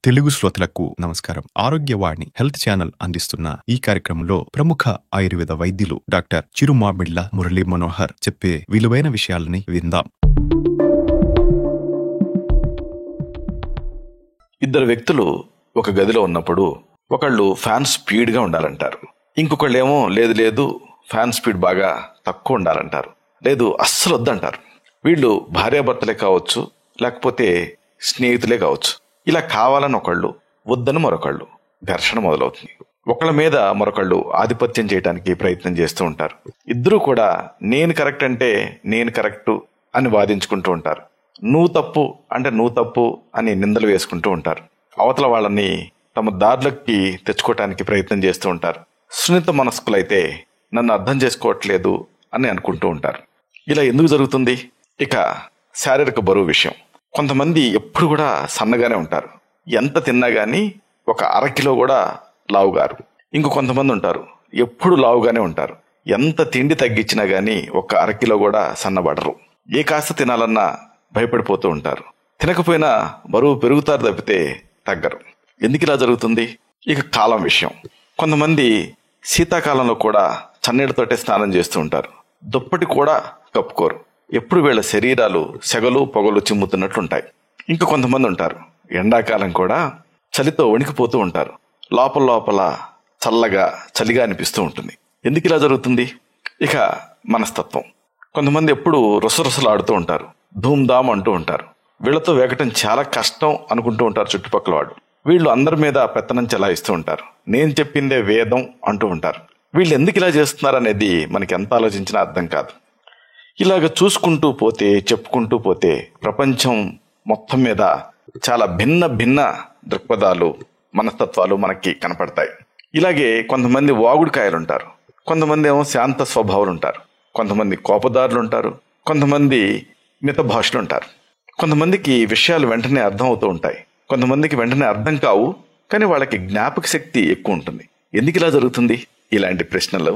తెలుగు శ్రోతలకు నమస్కారం. Arogyavani health channel అందిస్తున్న ఈ కార్యక్రమంలో ప్రముఖ ఆయుర్వేద వైద్యులు డాక్టర్ చిరుమామిళ్ళ మురళీ మనోహర్ చెప్పే విలువైన విషయాలని విందాం. ఇద్దరు వ్యక్తులు ఒక గదిలో ఉన్నప్పుడు ఒకళ్ళు ఫ్యాన్ స్పీడ్గా ఉండాలంటారు, ఇంకొకళ్ళేమో లేదు ఫ్యాన్ స్పీడ్ బాగా తక్కువ ఉండాలంటారు, లేదు అస్సలు వద్దంటారు. వీళ్ళు భార్యాభర్తలే కావచ్చు, లేకపోతే స్నేహితులే కావచ్చు. ఇలా కావాలని ఒకళ్ళు, వద్దని మరొకళ్ళు, ఘర్షణ మొదలవుతుంది. ఒకళ్ళ మీద మరొకళ్ళు ఆధిపత్యం చేయడానికి ప్రయత్నం చేస్తూ ఉంటారు. ఇద్దరూ కూడా నేను కరెక్ట్ అంటే నేను కరెక్టు అని వాదించుకుంటూ ఉంటారు. నువ్వు తప్పు అంటే నువ్వు తప్పు అని నిందలు వేసుకుంటూ ఉంటారు. అవతల వాళ్ళని తమ దారులకి తెచ్చుకోవటానికి ప్రయత్నం చేస్తూ ఉంటారు. సున్నిత మనస్కులైతే నన్ను అర్థం చేసుకోవట్లేదు అని అనుకుంటూ ఉంటారు. ఇలా ఎందుకు జరుగుతుంది? ఇక శారీరక బరువు విషయం. కొంతమంది ఎప్పుడు కూడా సన్నగానే ఉంటారు, ఎంత తిన్నా గానీ ఒక అరకిలో కూడా లావుగారు. ఇంకో కొంతమంది ఉంటారు ఎప్పుడు లావుగానే ఉంటారు, ఎంత తిండి తగ్గించినా గానీ ఒక అరకిలో కూడా సన్నబడరు. ఏ కాస్త తినాలన్నా భయపడిపోతూ ఉంటారు. తినకపోయినా బరువు పెరుగుతారు తప్పితే తగ్గరు. ఎందుకు ఇలా జరుగుతుంది? ఇక కాలం విషయం. కొంతమంది శీతాకాలంలో కూడా చన్నీళ్ళతోటే స్నానం చేస్తూ ఉంటారు, దుప్పటి కూడా కప్పుకోరు. ఎప్పుడు వీళ్ళ శరీరాలు సెగలు పొగలు చిమ్ముతున్నట్లుంటాయి. ఇంకా కొంతమంది ఉంటారు ఎండాకాలం కూడా చలితో వణికిపోతూ ఉంటారు, లోపల చలిగా అనిపిస్తూ ఉంటుంది. ఎందుకు ఇలా జరుగుతుంది? ఇక మనస్తత్వం. కొంతమంది ఎప్పుడు రుసరుసలాడుతూ ఉంటారు, ధూమ్ధామ్ అంటూ ఉంటారు. వీళ్లతో వేగటం చాలా కష్టం అనుకుంటూ ఉంటారు చుట్టుపక్కల వాడు. వీళ్ళు అందరి మీద పెత్తనం చెలాయిస్తూ ఉంటారు, నేను చెప్పిందే వేదం అంటూ ఉంటారు. వీళ్ళు ఎందుకు ఇలా చేస్తున్నారు అనేది మనకి ఎంత ఆలోచించినా అర్థం కాదు. ఇలాగ చూసుకుంటూ పోతే, చెప్పుకుంటూ పోతే ప్రపంచం మొత్తం మీద చాలా భిన్న దృక్పథాలు, మనస్తత్వాలు మనకి కనపడతాయి. ఇలాగే కొంతమంది వాగుడుకాయలు ఉంటారు, కొంతమంది ఏమో శాంత స్వభావాలు ఉంటారు, కొంతమంది కోపదారులు ఉంటారు, కొంతమంది మితభాషలు ఉంటారు. కొంతమందికి విషయాలు వెంటనే అర్థం అవుతూ ఉంటాయి, కొంతమందికి వెంటనే అర్థం కావు, కానీ వాళ్ళకి జ్ఞాపక శక్తి ఎక్కువ ఉంటుంది. ఎందుకు ఇలా జరుగుతుంది? ఇలాంటి ప్రశ్నలు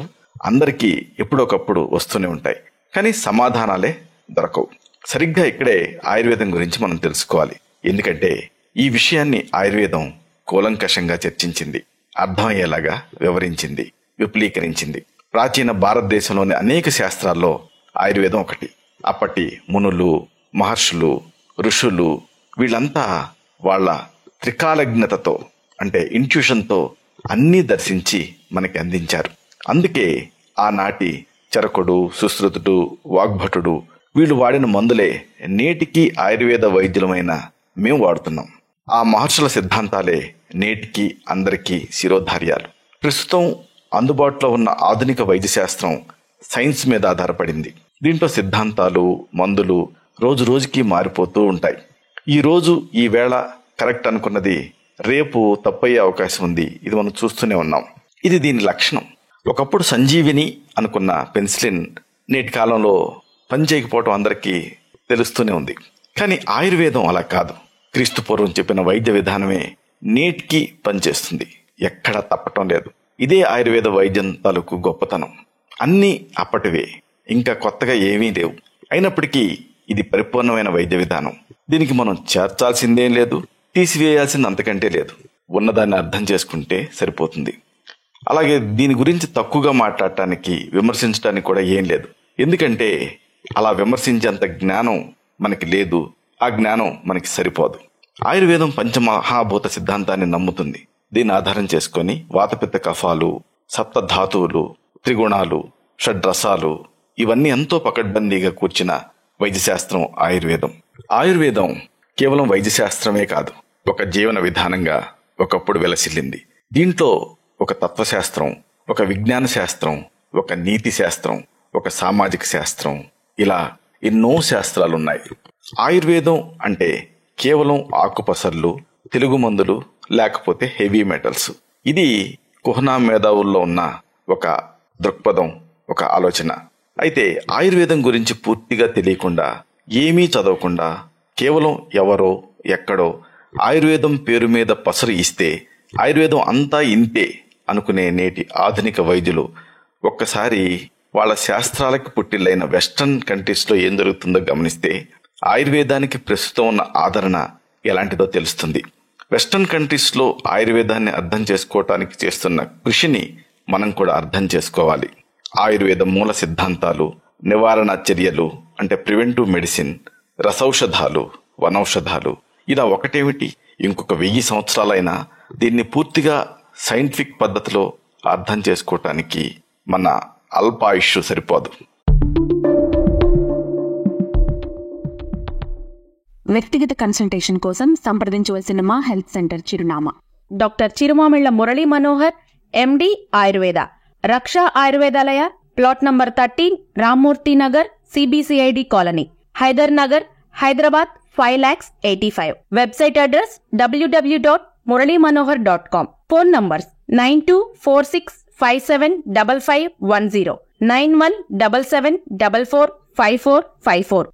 అందరికీ ఎప్పుడొకప్పుడు వస్తూనే ఉంటాయి, కానీ సమాధానాలే దొరకవు. సరిగ్గా ఇక్కడే ఆయుర్వేదం గురించి మనం తెలుసుకోవాలి. ఎందుకంటే ఈ విషయాన్ని ఆయుర్వేదం కూలంకషంగా చర్చించింది, అర్థమయ్యేలాగా వివరించింది, విపులీకరించింది. ప్రాచీన భారతదేశంలోని అనేక శాస్త్రాల్లో ఆయుర్వేదం ఒకటి. అప్పటి మునులు, మహర్షులు, ఋషులు వీళ్ళంతా వాళ్ళ త్రికాలజ్ఞతతో అంటే ఇంట్యూషన్తో అన్నీ దర్శించి మనకి అందించారు. అందుకే ఆనాటి చరకుడు, సుశ్రుతుడు, వాగ్భటుడు వీళ్ళు వాడిన మందులే నేటికి ఆయుర్వేద వైద్యులమైన మేము వాడుతున్నాం. ఆ మహర్షుల సిద్ధాంతాలే నేటికి అందరికీ శిరోధార్యాలు. ప్రస్తుతం అందుబాటులో ఉన్న ఆధునిక వైద్యశాస్త్రం సైన్స్ మీద ఆధారపడింది. దీంట్లో సిద్ధాంతాలు, మందులు రోజు రోజుకి మారిపోతూ ఉంటాయి. ఈ రోజు ఈ వేళ కరెక్ట్ అనుకున్నది రేపు తప్పయ్యే అవకాశం ఉంది. ఇది మనం చూస్తూనే ఉన్నాం. ఇది దీని లక్షణం. ఒకప్పుడు సంజీవిని అనుకున్న పెన్సిలిన్ నేటి కాలంలో పనిచేయకపోవటం అందరికీ తెలుస్తూనే ఉంది. కానీ ఆయుర్వేదం అలా కాదు. క్రీస్తు పూర్వం చెప్పిన వైద్య విధానమే నేటికి పనిచేస్తుంది, ఎక్కడా తప్పటం లేదు. ఇదే ఆయుర్వేద వైద్యం తాలూకు గొప్పతనం. అన్నీ అప్పటివే, ఇంకా కొత్తగా ఏమీ లేవు. అయినప్పటికీ ఇది పరిపూర్ణమైన వైద్య విధానం. దీనికి మనం చేర్చాల్సిందేం లేదు, తీసివేయాల్సింది అంతకంటే లేదు. ఉన్నదాన్ని అర్థం చేసుకుంటే సరిపోతుంది. అలాగే దీని గురించి తక్కువగా మాట్లాడటానికి, విమర్శించడానికి కూడా ఏం లేదు. ఎందుకంటే అలా విమర్శించేంత జ్ఞానం మనకి లేదు, ఆ జ్ఞానం మనకి సరిపోదు. ఆయుర్వేదం పంచమహాభూత సిద్ధాంతాన్ని నమ్ముతుంది. దీన్ని ఆధారం చేసుకొని వాతపిత్త కఫాలు, సప్త ధాతువులు, త్రిగుణాలు, షడ్రసాలు ఇవన్నీ ఎంతో పకడ్బందీగా కూర్చిన వైద్యశాస్త్రం ఆయుర్వేదం. ఆయుర్వేదం కేవలం వైద్యశాస్త్రమే కాదు, ఒక జీవన విధానంగా ఒకప్పుడు వెలసిల్లింది. దీంట్లో ఒక తత్వశాస్త్రం, ఒక విజ్ఞాన శాస్త్రం, ఒక నీతి శాస్త్రం, ఒక సామాజిక శాస్త్రం, ఇలా ఎన్నో శాస్త్రాలున్నాయి. ఆయుర్వేదం అంటే కేవలం ఆకుపసర్లు, తెలుగు మందులు, లేకపోతే హెవీ మెటల్స్. ఇది కుహనా మేధావుల్లో ఉన్న ఒక దృక్పథం, ఒక ఆలోచన. అయితే ఆయుర్వేదం గురించి పూర్తిగా తెలియకుండా, ఏమీ చదవకుండా, కేవలం ఎవరో ఎక్కడో ఆయుర్వేదం పేరు మీద పసరు ఇస్తే ఆయుర్వేదం అంతా ఇంతే అనుకునే నేటి ఆధునిక వైద్యులు ఒక్కసారి వాళ్ళ శాస్త్రాలకు పుట్టిల్లైన వెస్ట్రన్ కంట్రీస్లో ఏం జరుగుతుందో గమనిస్తే ఆయుర్వేదానికి ప్రస్తుతం ఉన్న ఆదరణ ఎలాంటిదో తెలుస్తుంది. వెస్టర్న్ కంట్రీస్లో ఆయుర్వేదాన్ని అర్థం చేసుకోవటానికి చేస్తున్న కృషిని మనం కూడా అర్థం చేసుకోవాలి. ఆయుర్వేద మూల సిద్ధాంతాలు, నివారణ చర్యలు అంటే ప్రివెంటివ్ మెడిసిన్, రసౌషధాలు, వనౌషధాలు, ఇలా ఒకటేమిటి ఇంకొక 1000 సంవత్సరాలైనా దీన్ని పూర్తిగా సైంటిఫిక్ పద్ధతిలో అర్థం చేసుకోవటానికి మన అల్పాయుష్ సరిపోదు. వ్యక్తిగత కన్సల్టేషన్ కోసం సంప్రదించవలసిన మా హెల్త్ సెంటర్ చిరునామా: doctor Chirumamilla Murali Manohar, MD, Ayurveda, Raksha Ayurvedalaya, plot number 13, Rammurthy Nagar, CBCID colony, Hyder Nagar, Hyderabad 5,85,000. Website address www.muralymanohar.com. Phone numbers 9246575510, 9177445454.